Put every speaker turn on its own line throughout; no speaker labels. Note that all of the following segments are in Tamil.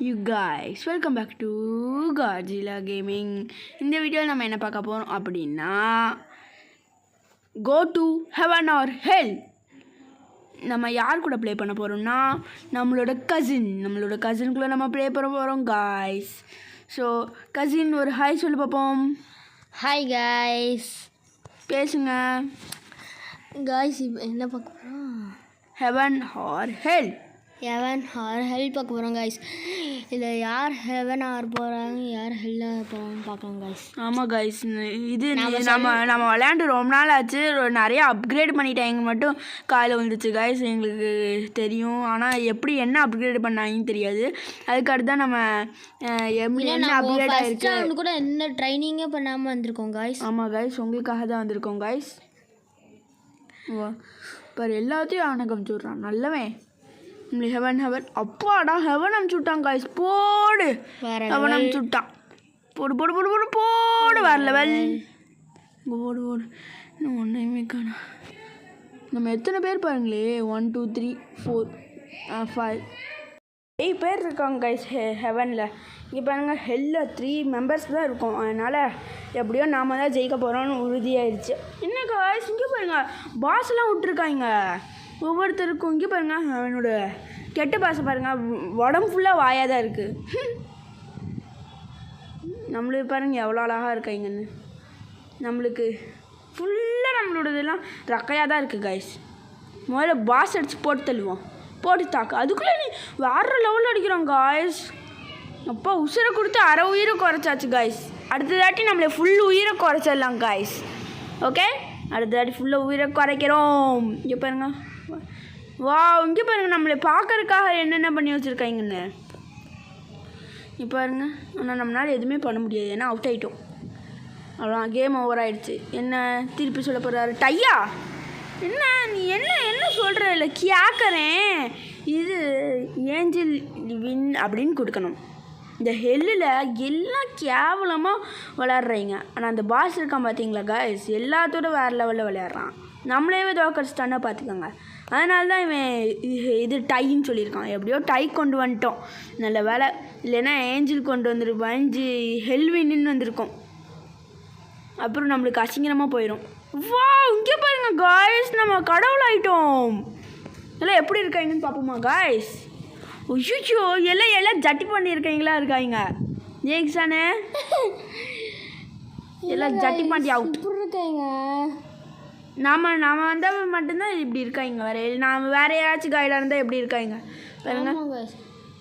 you guys, welcome back to Godzilla Gaming. இந்த வீடியோவில் நம்ம என்ன பார்க்க போகிறோம் அப்படின்னா go to heaven or hell. நம்ம யார் கூட ப்ளே பண்ண போகிறோம்னா நம்மளோட கசின்குள்ளே நம்ம ப்ளே பண்ண போகிறோம் guys. ஸோ கசின் ஒரு ஹாய் சொல்லி பார்ப்போம்.
Hi guys.
பேசுங்க
காய்ஸ். இப்போ என்ன பார்க்க போகிறோம்?
ஹெவன் ஆர் ஹெல்
பார்க்க போகிறோம் காய்ஸ். இதில் யார் ஹெவன் ஆர் போகிறாங்க, யார் ஹெல் ஆர் போகிறாங்கன்னு பார்க்கலாம் காய்ஸ்.
ஆமாம் காய்ஸ், இது நம்ம விளையாண்டு ரொம்ப நாள் ஆச்சு. நிறையா அப்கிரேட் பண்ணிட்டாங்க மட்டும் காலையில் வந்துச்சு காய்ஸ், எங்களுக்கு தெரியும். ஆனால் எப்படி என்ன அப்கிரேட் பண்ணாங்கன்னு தெரியாது. அதுக்கடுத்து தான் நம்ம என்ன அப்கிரேட் ஆகிருக்கு
கூட என்ன ட்ரைனிங்கே பண்ணாமல் வந்திருக்கோம் காய்ஸ்.
ஆமாம் காய்ஸ், உங்களுக்காக தான் வந்திருக்கோம் காய்ஸ். இப்போ எல்லாத்தையும் அவனை கமிச்சு விட்றான் நல்லவன். ஹெவன் அப்பாடா ஹெவன் அமுச்சு விட்டான் காய்ஸ். போடு ஹெவன் அமுச்சு விட்டான். போடு போடு போடு போடு போடு வேறு லெவல். போடு போடு. இன்னும் ஒன்றையுமே காணோம். நம்ம எத்தனை பேர் பாருங்களே, 1 2 3 4 5 8 பேர் இருக்காங்க கைஸ் ஹெவனில். இங்கே பாருங்கள், ஹெல்லில் 3 மெம்பர்ஸ் தான் இருக்கும். அதனால் எப்படியோ நாம் தான் ஜெயிக்க போகிறோன்னு உறுதியாகிடுச்சு. என்ன காய்ஸ், இங்கே பாருங்கள் பாஸ்லாம் விட்டுருக்காங்க ஒவ்வொருத்தருக்கும். இங்கே பாருங்கள் அவனோட கெட்ட பாசை பாருங்கள், உடம்பு ஃபுல்லாக வாயாக தான் இருக்குது. நம்மளுக்கு பாருங்கள் எவ்வளோ அழகாக இருக்காங்கன்னு. நம்மளுக்கு ஃபுல்லாக நம்மளோட இதெல்லாம் ரக்கையாக தான் இருக்குது கைஸ். முதல்ல பாஸ் அடித்து போட்டு தள்ளுவோம், போட்டு தாக்கு. அதுக்குள்ளே நீ வேறு லெவலில் அடிக்கிறோம் காய்ஸ். அப்பா உயிரை கொடுத்து அரை உயிரை குறைச்சாச்சு காய்ஸ். அடுத்ததாட்டி நம்மளை ஃபுல் உயிரை குறைச்சிடலாம் காய்ஸ். ஓகே, அடுத்ததாட்டி ஃபுல்லாக உயிரை குறைக்கிறோம். இங்கே பாருங்கள், வா இங்கே பாருங்கள் நம்மளை பார்க்கறதுக்காக என்னென்ன பண்ணி வச்சுருக்காங்கன்னு. இப்போ பாருங்க, ஆனால் நம்மளால் எதுவுமே பண்ண முடியாது, ஏன்னா அவுட் ஆகிட்டோம். அவ்வளோ கேம் ஓவர் ஆகிடுச்சு. என்ன திருப்பி சொல்ல போகிறாரு? டையா? என்ன நீ என்ன சொல்கிற? இல்லை கேட்குறேன். இது ஏஞ்சல் வின் அப்படின்னு கொடுக்கணும். இந்த ஹெல்லில் எல்லாம் கேவலமாக விளையாடுறீங்க. ஆனால் அந்த பாஸ் இருக்கான் பார்த்தீங்களா காய்ஸ், எல்லாத்தோட வேறு லெவலில் விளையாடுறான். நம்மளே தோக்கடிச்சிட்டான்னா பார்த்துக்கோங்க. அதனால தான் இவன் இது டைன்னு சொல்லியிருக்கான். எப்படியோ டை கொண்டு வந்துட்டோம், நல்ல வேலை. இல்லைன்னா ஏஞ்சல் கொண்டு வந்துருப்போம், ஹெல்வின்னு வந்திருக்கோம். அப்புறம் நம்மளுக்கு அசிங்கரமாக போயிடும். வா இங்கே பாருங்க காய்ஸ், நம்ம கடவுள் ஆகிட்டோம். எல்லாம் எப்படி இருக்காங்கன்னு பார்ப்போமா காய்ஸ்? ஐயோ எல்லாம் ஜட்டி பண்ணியிருக்கீங்களா இருக்காங்க ஜெயிக்ஸானே. எல்லாம் ஜட்டி பண்ணி அவுட்
இருக்காங்க.
நாம் வந்தால் மட்டும்தான் இப்படி இருக்காங்க. வேறு யாராச்சும் கைடாக இருந்தால் எப்படி இருக்காங்க பாருங்க.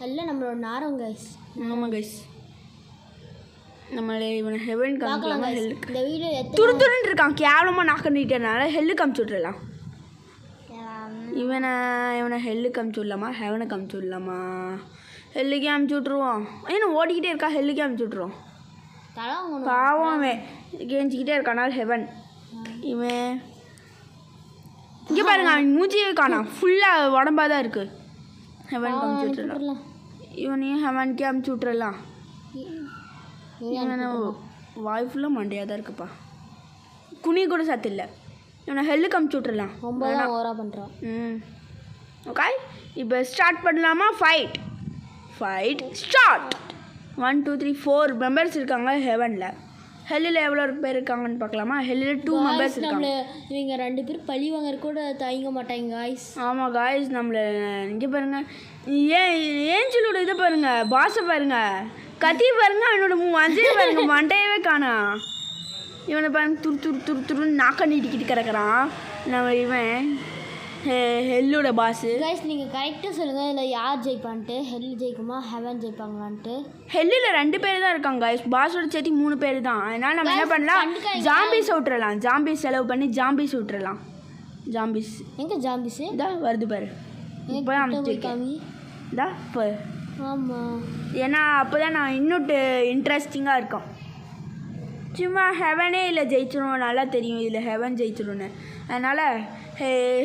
எல்லாம் நம்மளோட நாரம் கைஸ்.
ஆமாம் கைஸ், நம்மளே இவனை ஹெவன் காமிக்கலாமா? ஹெல்லுக்கு
இந்த வீடியோ
துருத்துருன்னு இருக்கான், கேவலமாக நாக்கிட்டனால ஹெல்லுக்கு அமுச்சு விட்றலாம். இவனை ஹெல்லுக்கு அமுச்சு விடலாமா, ஹெவனுக்கு அமுச்சு விடலாமா? ஹெல்லுக்கே அமுச்சு விட்ருவோம். ஏன்னா ஓடிக்கிட்டே இருக்கா, ஹெல்லுக்கே அமுச்சு விட்ருவோம். பாவமே கேஞ்சிக்கிட்டே இருக்கானால் ஹெவன். இவன் இங்கே பாருங்க, அவன் மூச்சியே காணாம், ஃபுல்லாக உடம்பாக தான் இருக்குது. ஹெவனுக்கு அமுச்சு விட்றலாம். இவனையும் ஹெவனுக்கே அமுச்சு விட்றலாம். இவனை வாய் ஃபுல்லாக மண்டையாக தான் இருக்குப்பா, குனி கூட சத்து இல்லை. இவனை ஹெல்லுக்கு அமுச்சு விட்றலாம்.
ரொம்ப ஓவராக பண்ணுறான்.
ஓகே, இப்போ ஸ்டார்ட் பண்ணலாமா? Fight start. 1 2 3 4 மெம்பர்ஸ் இருக்காங்க ஹெவனில். ஹெல்லில் எவ்வளோ பேர் இருக்காங்கன்னு பார்க்கலாமா? ஹெல்லில் 2 மெம்பர்ஸ் இருக்காங்க.
இவங்க 2 பேர் பழி வாங்குற கூட தயங்க மாட்டாங்க காய்ஸ்.
ஆமாம் காய்ஸ், நம்மளை இங்கே பாருங்கள், ஏஞ்சலோட இதை பாருங்கள், பாஸை பாருங்கள், கத்தி பாருங்கள், அவனோட மஞ்சள் பாருங்கள், மண்டையவே காணா. இவனை பாருங்க துருன்னு நாக்க நீட்டிக்கிட்டு கிடக்கிறான். நம்ம இவன் ஹெல்லோட பாஸு.
கைஸ் நீங்கள் கரெக்டாக சொல்லுங்கள், இல்லை யார் ஜெயிப்பான்ட்டு? ஹெல் ஜெயிக்குமா, ஹெவன் ஜெயிப்பாங்களான்ட்டு?
ஹெல்லில் 2 பேர் தான் இருக்காங்க கைஸ், பாஸோட சேர்த்து 3 பேர் தான். அதனால் நம்ம என்ன பண்ணலாம், ஜாம்பிஸ் விட்டுறலாம். ஜாம்பிஸ் செலவு பண்ணி ஜாம்பிஸ் விட்டுறலாம். ஜாம்பிஸ்
எங்கே ஜாம்பிஸு?
இதான் வருது பாரு, இப்போ அமைச்சிருக்காமி இதா இப்போ.
ஆமாம்,
ஏன்னா அப்போ தான் நான் இன்னும் இன்ட்ரெஸ்டிங்காக இருக்கும். சும்மா ஹெவனே இல்லை ஜெயிச்சிடும், நல்லா தெரியும் இதில் ஹெவன் ஜெயிச்சிடும்னு. அதனால்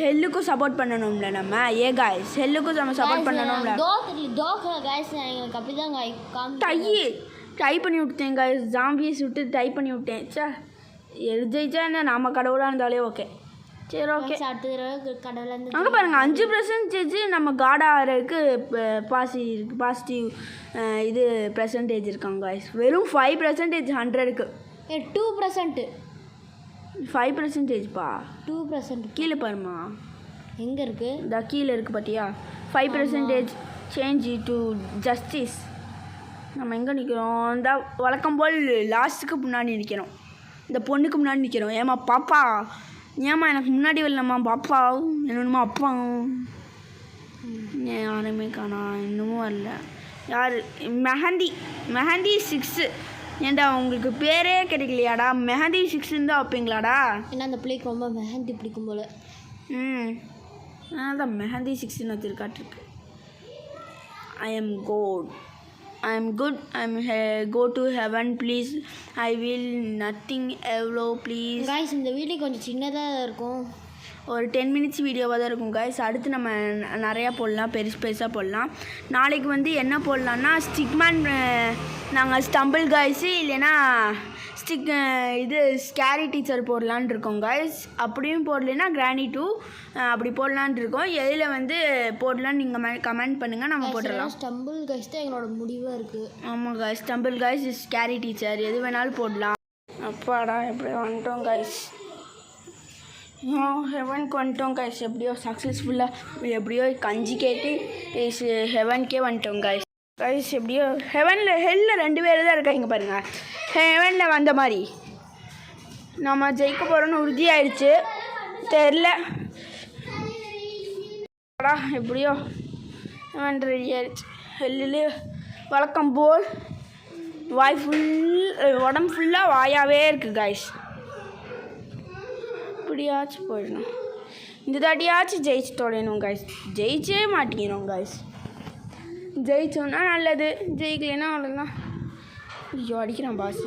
ஹெல்லுக்கும் சப்போர்ட் பண்ணணும்ல நம்ம. காய்ஸ், ஹெல்லுக்கும் நம்ம சப்போர்ட் பண்ணணும்ல.
எங்களுக்கு அப்படி தான்
டை பண்ணி விட்டேன் காய்ஸ், ஜாம்பியஸ் விட்டு டை பண்ணி விட்டேன். சே ஜெயிச்சா என்ன, நம்ம கடவுளாக இருந்தாலே ஓகே. சரி ஓகே.
அடுத்த தடவை கடவுள் வந்து
அங்கே பாருங்கள் 5% நம்ம காட் ஆகிறதுக்கு பாசிட்டிவ் இது பெர்சன்டேஜ் இருக்காங்க guys. வெறும் 5% 100க்கு
2%.
5%பா
2%
கீழே பாருமா
எங்கே இருக்குது?
இந்த கீழே இருக்குது பார்த்தியா 5% சேஞ்ச் டு ஜஸ்டிஸ். நம்ம எங்கே நிற்கிறோம்? இந்த வழக்கம் போல் லாஸ்ட்டுக்கு முன்னாடி நிற்கிறோம். இந்த பொண்ணுக்கு முன்னாடி நிற்கிறோம். ஏமா பாப்பா, ஏமா எனக்கு முன்னாடி வரலம்மா பாப்பா, என்னமா அப்பா யாருமே காணா, இன்னமும் வரல. யார்? மெஹந்தி 6. ஏன்டா உங்களுக்கு பேரே கிடைக்கலையாடா? மெஹந்தி 6 தான் வைப்பீங்களாடா?
ஏன்னா அந்த பிள்ளைக்கு ரொம்ப மெஹந்தி பிடிக்கும் போல்.
அதான் mehndi 6ன்னு வச்சுருக்காட்டிருக்கு. I am good. Go to heaven please. I will nothing ever please.
guys இந்த வீடியோ கொஞ்சம் சின்னதாக இருக்கும்.
ஒரு 10 minutes வீடியோவாக தான் இருக்கும் guys. அடுத்து நம்ம நிறையா போடலாம், பெருசாக போடலாம். நாளைக்கு வந்து என்ன போடலான்னா ஸ்டிக்மேன், நாங்கள் ஸ்டம்பிள் guys, இல்லைன்னா இது ஸ்கேரி டீச்சர் போடலான் இருக்கோம் guys. அப்படியும் போடலைன்னா கிராணி 2 அப்படி போடலான் இருக்கோம். எதில் வந்து போடலான்னு நீங்கள் கமெண்ட் பண்ணுங்கள், நம்ம போட்டுடலாம்.
ஸ்டம்பிள் guys தான் எங்களோட முடிவாக இருக்குது.
ஆமாம் guys, stumble guys, scary teacher எது வேணாலும் போடலாம். அப்பாடா எப்படி வந்துட்டோம் guys. ஹெவனுக்கு வந்துட்டோம் guys. எப்படியோ சக்ஸஸ்ஃபுல்லாக எப்படியோ கஞ்சி கேட்டு ஹெவனுக்கே வந்துட்டோம் guys. எப்படியோ ஹெல்லில் 2 பேர் தான் இருக்காங்க பாருங்கள். ஹெவனில் வந்த மாதிரி நம்ம ஜெயிக்க போகிறோன்னு உறுதியாயிடுச்சு. தெரில எப்படியோ ஹெவன் ரெடி ஆயிடுச்சு. ஹெல்லிலே வழக்கம் போல் உடம்பு ஃபுல்லாக வாயாகவே இருக்குது guys. இப்படியாச்சும் போயிடணும். இந்த தாட்டியாச்சும் ஜெயிச்சு தொலைணும் guys. ஜெயிச்சே மாட்டேங்கிறோம் guys. ஜெயிச்சோன்னா நல்லது, ஜெயிக்கலைன்னா அவ்வளோதான். ஐயோ அடிக்கிறான் பாஸ்.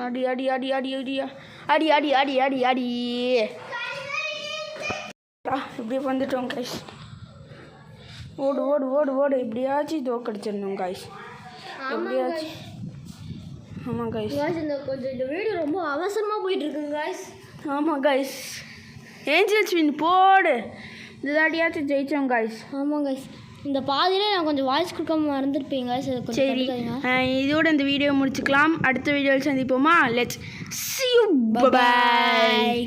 அடி அடி அடி அடி அடியா அடி அடி அடி அடி அடி இப்படியே வந்துட்டோம் guys. ஓடு ஓடு ஓடு ஓடு. எப்படியாச்சும் தோக்கடிச்சிடணும் guys. எப்படியாச்சும். ஆமாம் guys.
இந்த வீடியோ ரொம்ப அவசரமாக போயிட்டுருக்குங்க guys.
ஆமாம் guys. ஏஞ்சல்ஸ் வின் போடு. இந்த தாட்டியாச்சும் ஜெயித்தோம் guys.
ஆமாம் guys. இந்த பாதியிலே நான் கொஞ்சம் வாய்ஸ் கொடுக்காம மறந்துருப்பேன் guys.
சரி, இதோட இந்த வீடியோ முடிச்சுக்கலாம். அடுத்த வீடியோவில் சந்திப்போமா? Let's see you. Bye.